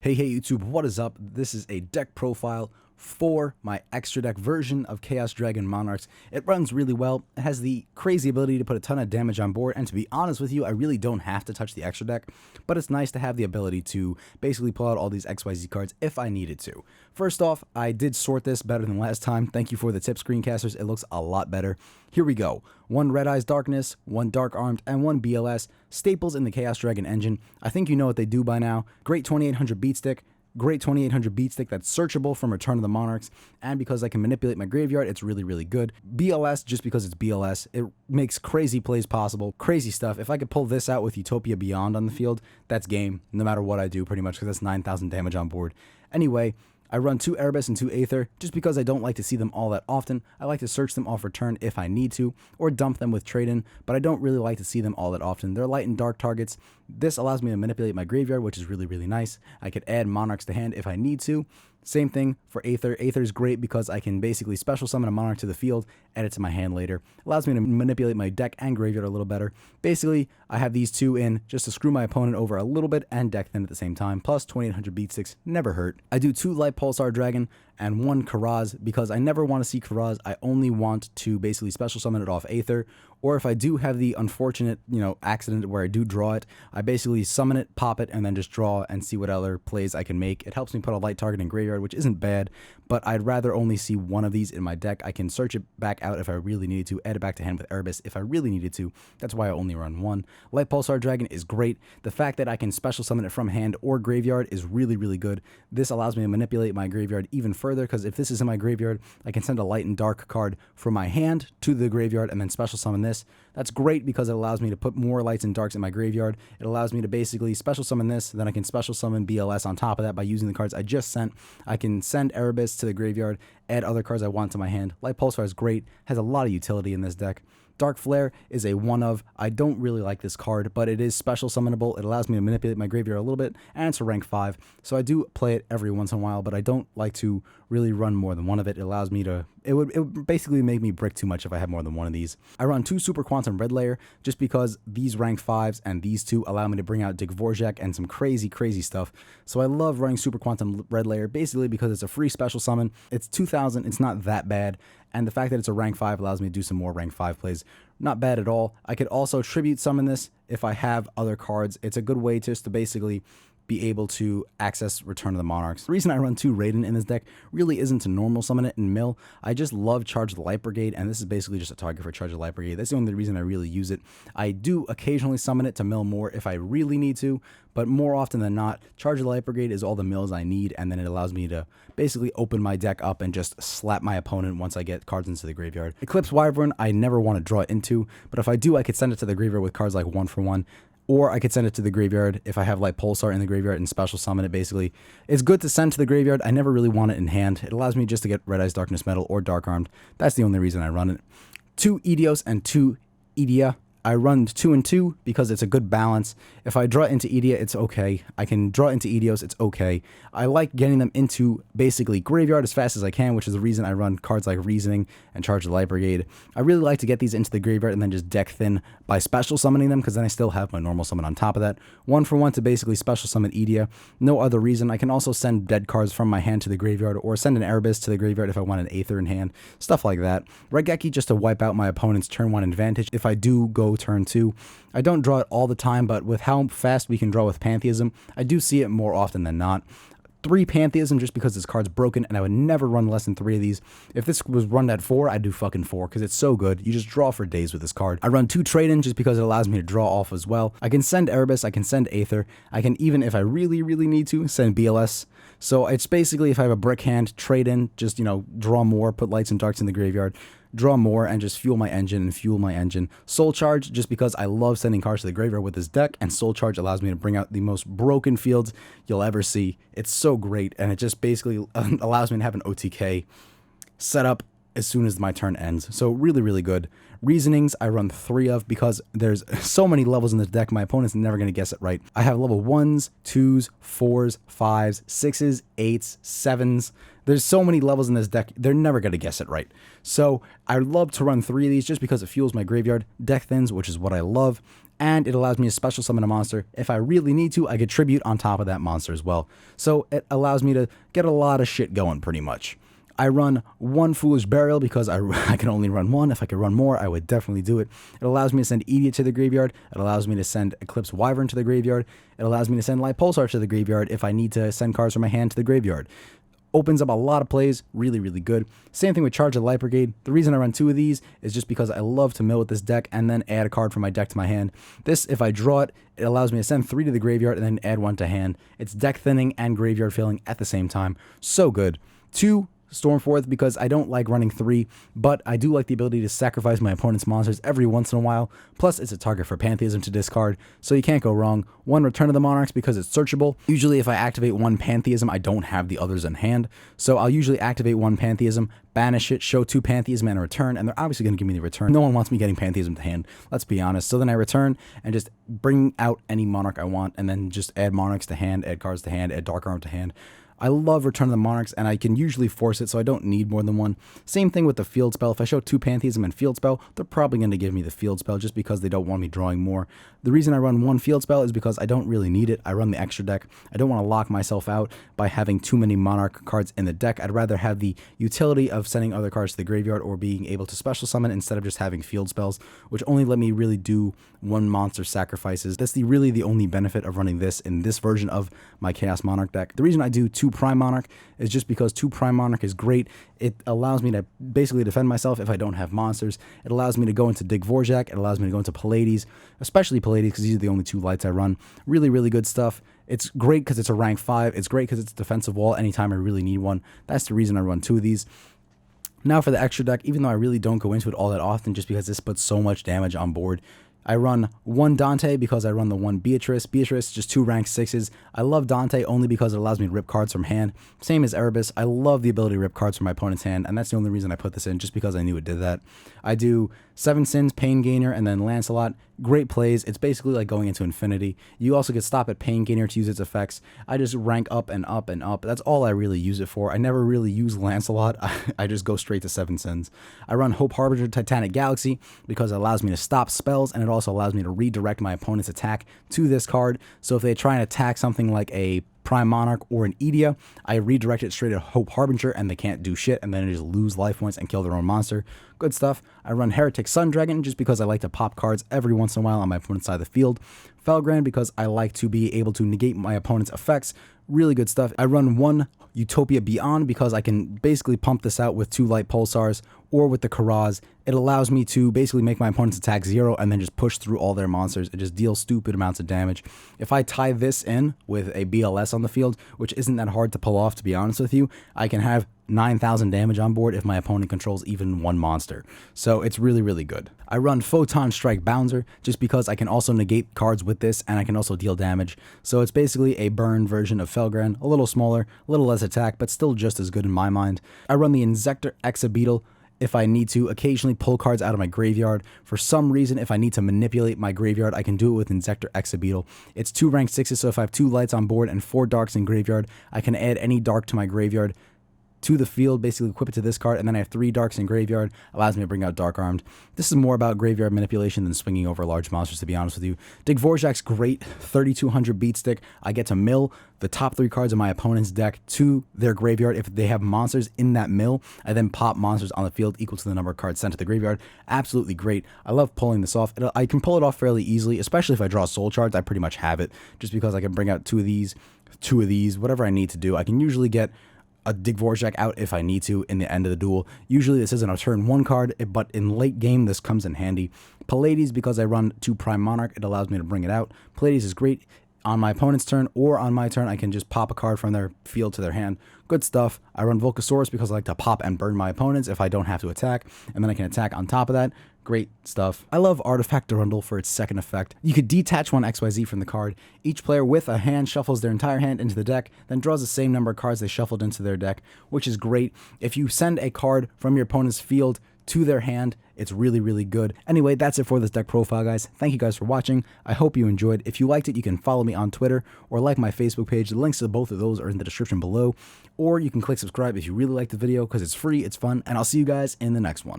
Hey YouTube, what is up? This is a deck profile for my extra deck version of Chaos Dragon Monarchs. It runs really well, it has the crazy ability to put a ton of damage on board, and to be honest with you, I really don't have to touch the extra deck, but it's nice to have the ability to basically pull out all these XYZ cards if I needed to. First off, I did sort this better than last time. Thank you for the tip, screencasters. It looks a lot better. Here we go. 1 Red Eyes Darkness, 1 Dark Armed, and 1 BLS. Staples in the Chaos Dragon engine. I think you know what they do by now. Great 2800 beat stick. Great 2800 beat stick that's searchable from Return of the Monarchs, and because I can manipulate my graveyard, it's really good. BLS, just because it's BLS, it makes crazy plays possible, crazy stuff. If I could pull this out with Utopia Beyond on the field, that's game, no matter what I do pretty much, because that's 9,000 damage on board. Anyway, I run 2 Erebus and 2 Aether, just because I don't like to see them all that often. I like to search them off return if I need to, or dump them with trade-in, but I don't really like to see them all that often. They're light and dark targets. This allows me to manipulate my graveyard, which is really nice. I could add Monarchs to hand if I need to. Same thing for Aether. Aether is great because I can basically special summon a Monarch to the field, add it to my hand later. Allows me to manipulate my deck and graveyard a little better. Basically, I have these two in just to screw my opponent over a little bit and deck thin at the same time. Plus 2800 beat sticks, never hurt. I do 2 Light Pulsar Dragon and 1 Karaz because I never want to see Karaz. I only want to basically special summon it off Aether, or if I do have the unfortunate, accident where I do draw it, I basically summon it, pop it, and then just draw and see what other plays I can make. It helps me put a light target in graveyard, which isn't bad, but I'd rather only see one of these in my deck. I can search it back out if I really needed to, add it back to hand with Erebus if I really needed to. That's why I only run 1. Light Pulsar Dragon is great. The fact that I can special summon it from hand or graveyard is really good. This allows me to manipulate my graveyard even further, because if this is in my graveyard, I can send a light and dark card from my hand to the graveyard and then special summon this. That's great because it allows me to put more lights and darks in my graveyard. It allows me to basically special summon this, then I can special summon BLS on top of that by using the cards I just sent. I can send Erebus to the graveyard, add other cards I want to my hand. Light Pulsar is great, has a lot of utility in this deck. Dark Flare is a one of. I don't really like this card, but it is special summonable. It allows me to manipulate my graveyard a little bit, and it's a rank 5, so I do play it every once in a while, but I don't like to really run more than one of it. It allows me to, it would basically make me brick too much if I had more than one of these. I run 2 Super Quantum Red Layer, just because these rank 5s and these 2 allow me to bring out Dvorak and some crazy stuff. So I love running Super Quantum Red Layer, basically because it's a free special summon. It's 2,000, it's not that bad. And the fact that it's a rank 5 allows me to do some more rank 5 plays. Not bad at all. I could also tribute summon this if I have other cards. It's a good way just to basically be able to access Return of the Monarchs. The reason I run 2 Raiden in this deck really isn't to normal summon it in mill. I just love Charge the Light Brigade, and this is basically just a target for Charge the Light Brigade. That's the only reason I really use it. I do occasionally summon it to mill more if I really need to, but more often than not, Charge the Light Brigade is all the mills I need, and then it allows me to basically open my deck up and just slap my opponent once I get cards into the graveyard. Eclipse Wyvern, I never want to draw it into, but if I do, I could send it to the graveyard with cards like 1 for 1. Or I could send it to the graveyard if I have Light Pulsar in the graveyard and special summon it, basically. It's good to send to the graveyard. I never really want it in hand. It allows me just to get Red Eyes Darkness Metal or Dark Armed. That's the only reason I run it. 2 Idios and 2 Idia. I run 2 and 2 because it's a good balance. If I draw into Idia, it's okay. I can draw into Idios, it's okay. I like getting them into basically graveyard as fast as I can, which is the reason I run cards like Reasoning and Charge the Light Brigade. I really like to get these into the graveyard and then just deck thin by special summoning them, because then I still have my normal summon on top of that. 1 for 1 to basically special summon Idia. No other reason. I can also send dead cards from my hand to the graveyard, or send an Erebus to the graveyard if I want an Aether in hand. Stuff like that. Regeki just to wipe out my opponent's turn 1 advantage if I do go turn 2. I don't draw it all the time, but with how fast we can draw with Pantheism, I do see it more often than not. 3 Pantheism just because this card's broken, and I would never run less than 3 of these. If this was run at 4, I'd do fucking 4, because it's so good. You just draw for days with this card. I run 2 Trade-In just because it allows me to draw off as well. I can send Erebus, I can send Aether, I can even, if I really need to, send BLS. So it's basically, if I have a brick hand, Trade-In, just, draw more, put lights and darks in the graveyard, draw more, and just fuel my engine. Soul Charge, just because I love sending cards to the graveyard with this deck, and Soul Charge allows me to bring out the most broken fields you'll ever see. It's so great, and it just basically allows me to have an OTK set up as soon as my turn ends. So really good. Reasonings, I run 3 of because there's so many levels in this deck, my opponent's never going to guess it right. I have level 1s, 2s, 4s, 5s, 6s, 8s, 7s. There's so many levels in this deck, they're never going to guess it right. So I love to run 3 of these just because it fuels my graveyard, deck thins, which is what I love, and it allows me to special summon a monster. If I really need to, I get tribute on top of that monster as well. So it allows me to get a lot of shit going pretty much. I run one Foolish Burial because I can only run one. If I could run more, I would definitely do it. It allows me to send Idiot to the graveyard. It allows me to send Eclipse Wyvern to the graveyard. It allows me to send Light Pulsar to the graveyard if I need to send cards from my hand to the graveyard. Opens up a lot of plays, really, really good. Same thing with Charge of the Light Brigade. The reason I run two of these is just because I love to mill with this deck and then add a card from my deck to my hand. This, if I draw it, it allows me to send 3 to the graveyard and then add 1 to hand. It's deck thinning and graveyard filling at the same time. So good. 2 Stormforth because I don't like running 3, but I do like the ability to sacrifice my opponent's monsters every once in a while. Plus, it's a target for Pantheism to discard, so you can't go wrong. 1 Return of the Monarchs because it's searchable. Usually, if I activate 1 Pantheism, I don't have the others in hand, so I'll usually activate 1 Pantheism, banish it, show 2 Pantheism, and a return, and they're obviously going to give me the return. No one wants me getting Pantheism to hand, let's be honest. So then I return and just bring out any Monarch I want, and then just add Monarchs to hand, add cards to hand, add Dark Arm to hand. I love Return of the Monarchs, and I can usually force it, so I don't need more than 1. Same thing with the Field Spell. If I show 2 Pantheism and Field Spell, they're probably going to give me the Field Spell just because they don't want me drawing more. The reason I run 1 Field Spell is because I don't really need it. I run the extra deck. I don't want to lock myself out by having too many Monarch cards in the deck. I'd rather have the utility of sending other cards to the graveyard or being able to special summon instead of just having Field Spells, which only let me really do 1 monster sacrifices. That's really the only benefit of running this in this version of my Chaos Monarch deck. The reason I do 2 Prime Monarch is just because 2 Prime Monarch is great. It allows me to basically defend myself if I don't have monsters. It allows me to go into Dig Vorjak. It allows me to go into Pallades, especially Pallades because these are the only 2 lights I run. Really, really good stuff. It's great because it's a rank 5. It's great because it's a defensive wall anytime I really need one. That's the reason I run 2 of these. Now for the extra deck, even though I really don't go into it all that often just because this puts so much damage on board, I run 1 Dante because I run the 1 Beatrice. Beatrice, just 2 rank 6s. I love Dante only because it allows me to rip cards from hand. Same as Erebus. I love the ability to rip cards from my opponent's hand, and that's the only reason I put this in, just because I knew it did that. I do 7 Sins, Pain Gainer, and then Lancelot. Great plays. It's basically like going into infinity. You also get stop at Pain Gainer to use its effects. I just rank up and up and up. That's all I really use it for. I never really use Lancelot. I just go straight to 7 Sins. I run Hope Harbinger Titanic Galaxy because it allows me to stop spells, and it also allows me to redirect my opponent's attack to this card. So if they try and attack something like a Prime Monarch or an Edea, I redirect it straight at Hope Harbinger and they can't do shit, and then they just lose life points and kill their own monster. Good stuff. I run Heretic Sun Dragon just because I like to pop cards every once in a while on my opponent's side of the field. Felgrand because I like to be able to negate my opponent's effects. Really good stuff. I run 1 Utopia Beyond because I can basically pump this out with 2 Light Pulsars or with the Karaz. It allows me to basically make my opponent's attack 0 and then just push through all their monsters and just deal stupid amounts of damage. If I tie this in with a BLS on the field, which isn't that hard to pull off, to be honest with you, I can have 9,000 damage on board if my opponent controls even 1 monster. So it's really, really good. I run Photon Strike Bouncer just because I can also negate cards with this and I can also deal damage. So it's basically a burn version of Felgrand, a little smaller, a little less attack, but still just as good in my mind. I run the Insector Exabeetle if I need to occasionally pull cards out of my graveyard. For some reason, if I need to manipulate my graveyard, I can do it with Insector Exabeetle. It's 2 rank 6s, so if I have 2 lights on board and 4 darks in graveyard, I can add any dark to my graveyard to the field, basically equip it to this card, and then I have 3 darks in graveyard, allows me to bring out Dark Armed. This is more about graveyard manipulation than swinging over large monsters, to be honest with you. Dig Vorjak's great, 3200 beat stick. I get to mill the top 3 cards of my opponent's deck to their graveyard. If they have monsters in that mill, I then pop monsters on the field equal to the number of cards sent to the graveyard. Absolutely great. I love pulling this off. I can pull it off fairly easily, especially if I draw soul shards. I pretty much have it, just because I can bring out 2 of these, 2 of these, whatever I need to do. I can usually get a Dig Vorjak out if I need to in the end of the duel. Usually this isn't a turn 1 card, but in late game this comes in handy. Pallades, because I run 2 Prime Monarch, it allows me to bring it out. Pallades is great on my opponent's turn or on my turn. I can just pop a card from their field to their hand. Good stuff. I run Volcasaurus because I like to pop and burn my opponents if I don't have to attack, and then I can attack on top of that. Great stuff. I love Artifact Durundle for its second effect. You could detach 1 XYZ from the card. Each player with a hand shuffles their entire hand into the deck, then draws the same number of cards they shuffled into their deck, which is great. If you send a card from your opponent's field to their hand, it's really, really good. Anyway, that's it for this deck profile, guys. Thank you guys for watching. I hope you enjoyed. If you liked it, you can follow me on Twitter or like my Facebook page. The links to both of those are in the description below. Or you can click subscribe if you really like the video because it's free, it's fun, and I'll see you guys in the next one.